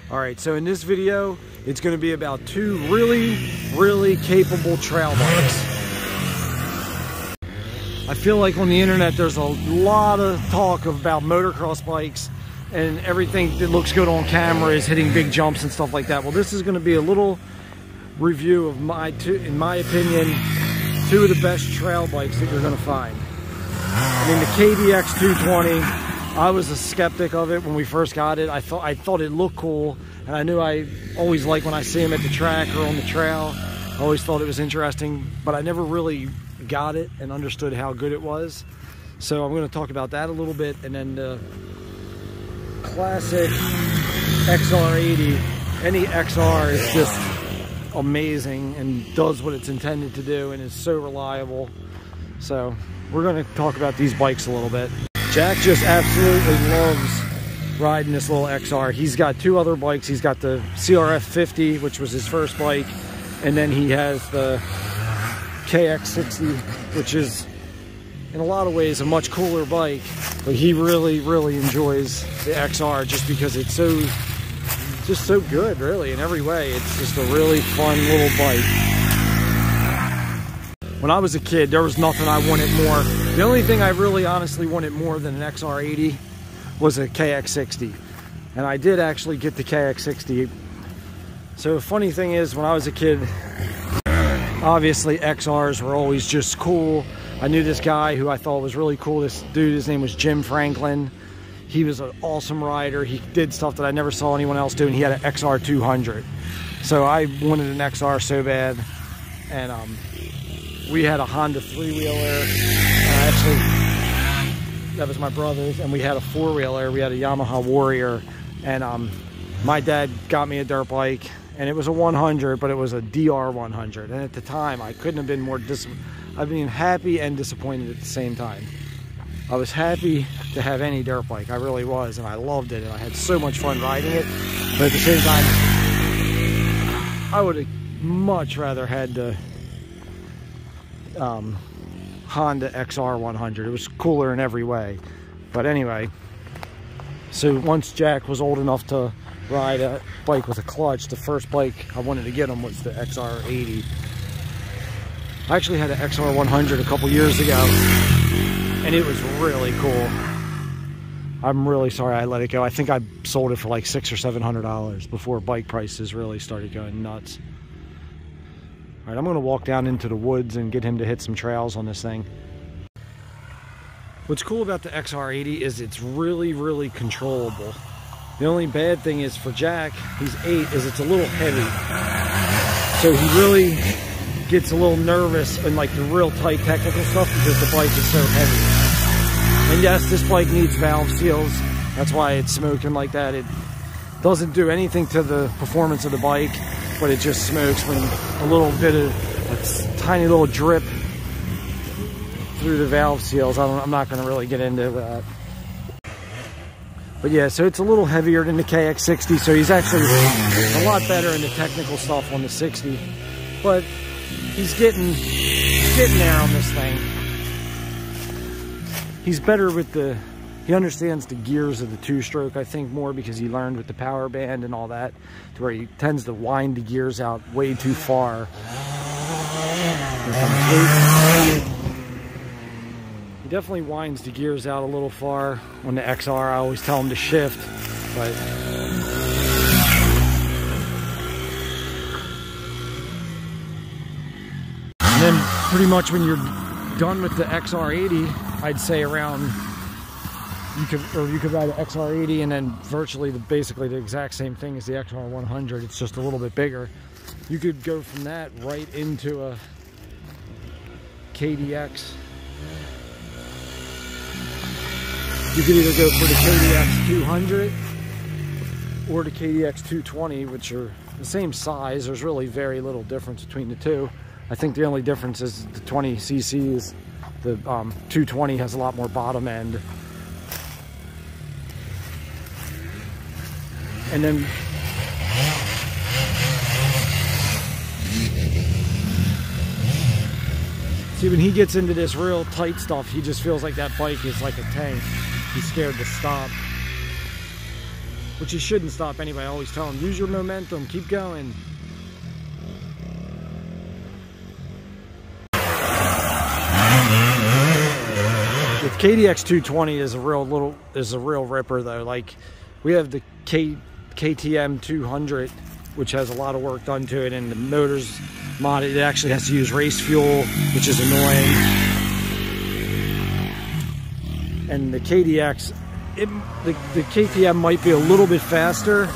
Alright, so in this video, it's going to be about two really capable trail bikes. I feel like on the internet there's a lot of talk about motocross bikes and everything that looks good on camera is hitting big jumps and stuff like that. Well, this is going to be a little review of in my opinion, two of the best trail bikes that you're going to find. I mean, the Kdx220, I was a skeptic of it when we first got it. I thought it looked cool, and I knew I always like when I see them at the track or on the trail. I always thought it was interesting, but I never really got it and understood how good it was. So I'm going to talk about that a little bit, and then the classic Xr80. Any XR is just amazing and does what it's intended to do and is so reliable. So we're going to talk about these bikes a little bit. Jack just absolutely loves riding this little XR. He's got two other bikes. He's got the Xr80, which was his first bike, and then he has the Kdx220, which is in a lot of ways a much cooler bike, but he really enjoys the XR just because it's so good, really, in every way. It's just a really fun little bike. When I was a kid, there was nothing I wanted more. The only thing I really honestly wanted more than an Xr80 was a Kdx220. And I did actually get the Kdx220. So the funny thing is, when I was a kid, obviously XRs were always just cool. I knew this guy who I thought was really cool. This dude, his name was Jim Franklin. He was an awesome rider. He did stuff that I never saw anyone else do, and he had an Xr200. So I wanted an XR so bad. And we had a Honda three-wheeler, and that was my brother's, and we had a four-wheeler. We had a Yamaha Warrior, and my dad got me a dirt bike, and it was a 100, but it was a DR 100. And at the time, I couldn't have been more I've been happy and disappointed at the same time. I was happy to have any dirt bike, I really was, and I loved it, and I had so much fun riding it. But at the same time, I would have much rather had the Honda XR 100. It was cooler in every way. But anyway, so once Jack was old enough to ride a bike with a clutch, the first bike I wanted to get him was the Xr80. I actually had an XR 100 a couple years ago, and it was really cool. I'm really sorry I let it go. I think I sold it for like $600 or $700 before bike prices really started going nuts. All right, I'm going to walk down into the woods and get him to hit some trails on this thing. What's cool about the Xr80 is it's really controllable. The only bad thing is for Jack, he's 8, is it's a little heavy. So he really gets a little nervous in like the real tight technical stuff because the bike is so heavy. And yes, this bike needs valve seals. That's why it's smoking like that. It doesn't do anything to the performance of the bike, but it just smokes when a little bit of a tiny little drip through the valve seals. I'm not going to really get into that. But yeah, so it's a little heavier than the Kdx220, so he's actually a lot better in the technical stuff on the 60. But he's getting there on this thing. He's better with he understands the gears of the two-stroke, I think, more because he learned with the power band and all that, to where he tends to wind the gears out way too far. He definitely winds the gears out a little far on the XR. I always tell him to shift, but and then pretty much when you're done with the Xr80, I'd say around you could ride the Xr80 and then virtually basically the exact same thing as the XR 100. It's just a little bit bigger. You could go from that right into a KDX. You could either go for the Kdx200 or the Kdx220, which are the same size. There's really very little difference between the two. I think the only difference is the 20cc's. The 220 has a lot more bottom end. And then see, when he gets into this real tight stuff, he just feels like that bike is like a tank. He's scared to stop. which he shouldn't stop anyway. I always tell him, use your momentum, keep going. The Kdx220 is a real ripper though. Like, we have the KTM200, which has a lot of work done to it, and the motor's modded. It actually has to use race fuel, which is annoying. And the KDX, the KTM might be a little bit faster,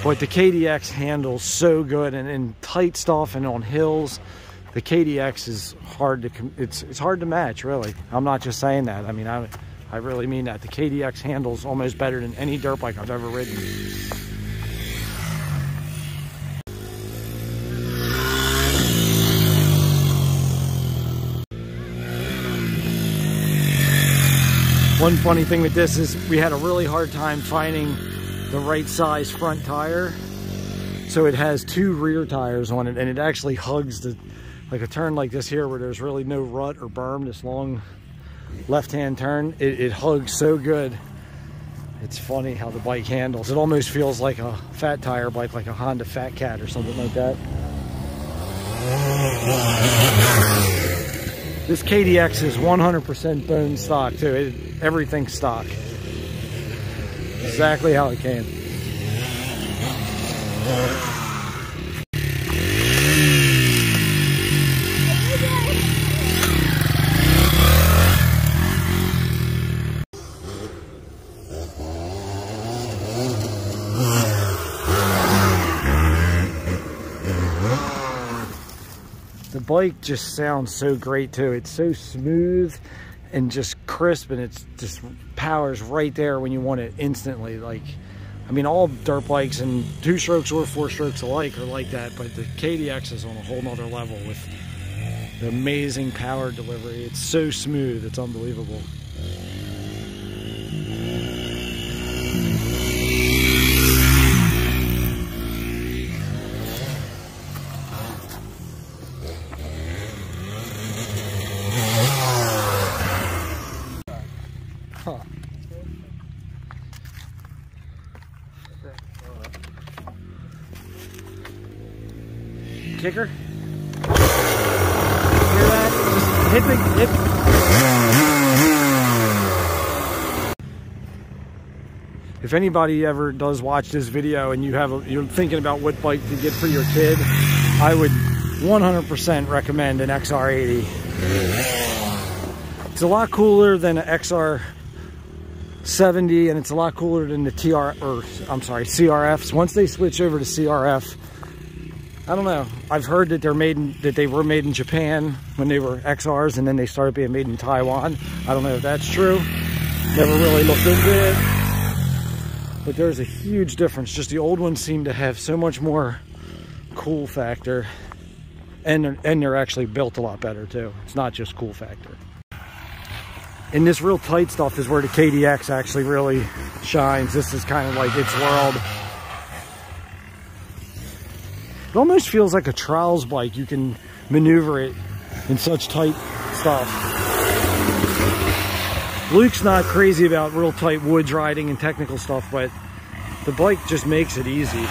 but the KDX handles so good, and in tight stuff and on hills, the KDX is hard to, it's hard to match, really. I'm not just saying that. I mean, I really mean that. The KDX handles almost better than any dirt bike I've ever ridden. One funny thing with this is we had a really hard time finding the right size front tire. So it has 2 rear tires on it, and it actually hugs the, like a turn like this here where there's really no rut or berm, this long left-hand turn, it hugs so good. It's funny how the bike handles. It almost feels like a fat tire bike, like a Honda Fat Cat or something like that. This KDX is 100% bone stock too. Everything's stock. Exactly how it came. The bike just sounds so great too. It's so smooth and just crisp, and it's just powers right there when you want it instantly. Like, I mean, all dirt bikes and 2-strokes or 4-strokes alike are like that, but the KDX is on a whole nother level with the amazing power delivery. It's so smooth, it's unbelievable. Huh. Kicker? Hear that? Just hit the If anybody ever does watch this video and you're thinking about what bike to get for your kid, I would 100% recommend an Xr80. It's a lot cooler than an Xr80, and it's a lot cooler than the CRFs. Once they switch over to CRF, I don't know. I've heard that they were made in Japan when they were XRs, and then they started being made in Taiwan. I don't know if that's true. Never really looked into it. But there's a huge difference. Just the old ones seem to have so much more cool factor, and they're actually built a lot better too. It's not just cool factor. And this real tight stuff is where the KDX actually really shines. This is kind of like its world. It almost feels like a trials bike. You can maneuver it in such tight stuff. Luke's not crazy about real tight woods riding and technical stuff, but the bike just makes it easy.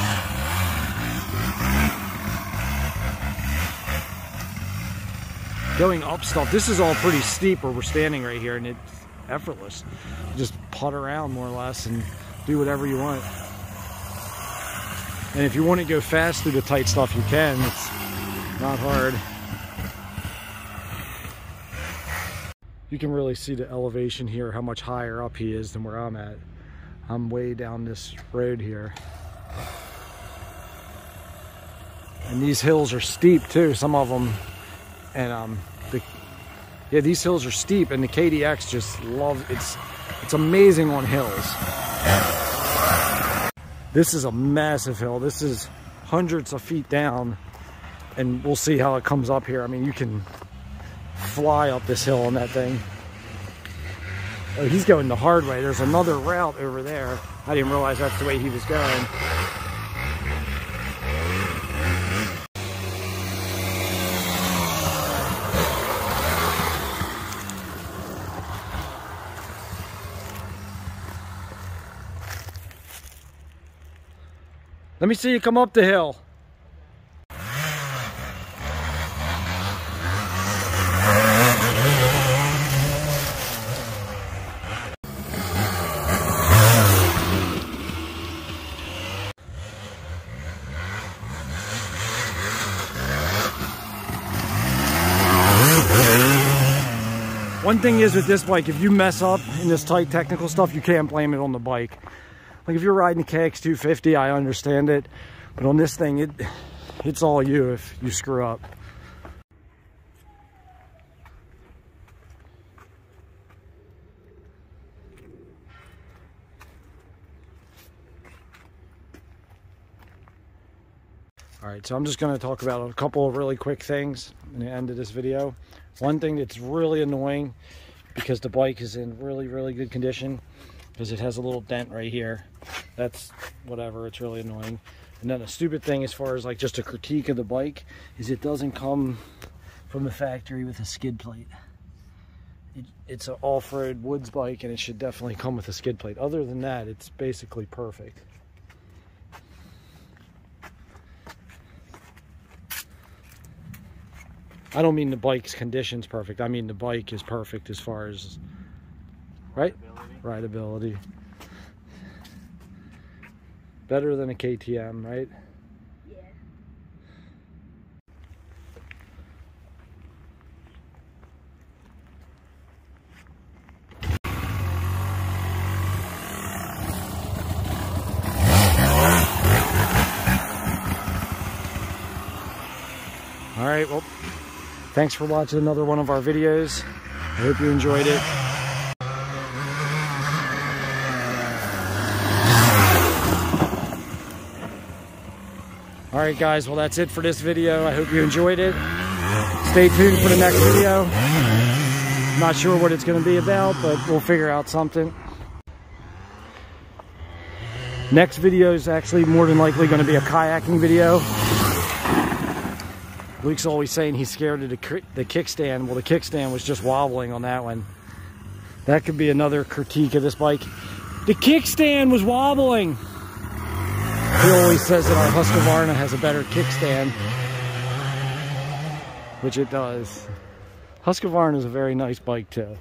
Going up stuff, this is all pretty steep where we're standing right here, and it's effortless. You just putt around more or less and do whatever you want. And if you want to go fast through the tight stuff, you can. It's not hard. You can really see the elevation here, how much higher up he is than where I'm at. I'm way down this road here. And these hills are steep too, some of them. And yeah, these hills are steep, and the KDX just it's amazing on hills. This is a massive hill. This is hundreds of feet down, and we'll see how it comes up here. I mean, you can fly up this hill on that thing. Oh, he's going the hard way. There's another route over there. I didn't realize that's the way he was going. Let me see you come up the hill. One thing is with this bike, if you mess up in this tight technical stuff, you can't blame it on the bike. Like if you're riding the Kdx220, I understand it, but on this thing, it's all you if you screw up. All right, so I'm just going to talk about a couple of really quick things in the end of this video. One thing that's really annoying, because the bike is in really, really good condition, because it has a little dent right here. That's whatever, it's really annoying. And then a stupid thing as far as like just a critique of the bike is it doesn't come from the factory with a skid plate. It's an off-road woods bike and it should definitely come with a skid plate. Other than that, it's basically perfect. I don't mean the bike's condition's perfect. I mean the bike is perfect as far as, right? Rideability. Better than a KTM, right? Yeah. All right, well, thanks for watching another one of our videos. I hope you enjoyed it. All right, guys, well, that's it for this video. I hope you enjoyed it. Stay tuned for the next video. Not sure what it's going to be about, but we'll figure out something. Next video is actually more than likely going to be a kayaking video. Luke's always saying he's scared of the kickstand. Well, the kickstand was just wobbling on that one. That could be another critique of this bike. The kickstand was wobbling. He always says that our Husqvarna has a better kickstand, which it does. Husqvarna is a very nice bike too.